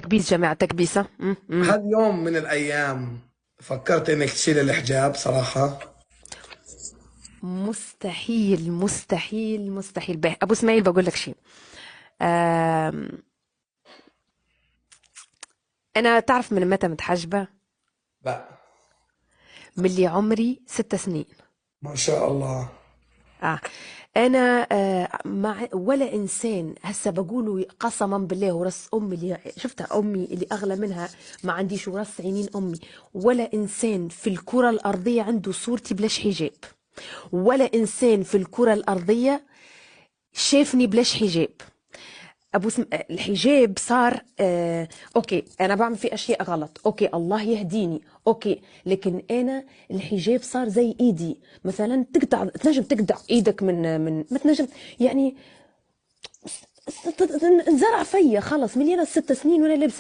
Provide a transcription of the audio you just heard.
تكبيس جماعة تكبيسة. هل يوم من الأيام فكرت إنك تشيل الحجاب صراحة؟ مستحيل مستحيل مستحيل. به ابو اسماعيل بقول لك شيء. آم، انا تعرف من متى متحجبة؟ لا. من اللي عمري 6 سنين. ما شاء الله. اه. انا مع ولا انسان هسه بقولوا قسما بالله ورس امي اللي شفتها، امي اللي اغلى منها ما عنديش ورس عينين امي. ولا انسان في الكرة الارضية عنده صورتي بلاش حجاب. ولا انسان في الكرة الارضية شافني بلاش حجاب. الحجاب صار اوكي، انا بعمل فيه اشياء غلط، اوكي الله يهديني، اوكي، لكن انا الحجاب صار زي ايدي. مثلا تنجم تقطع ايدك من ما تنجم يعني. انزرع فيا خلص من 6 سنين وانا لابسه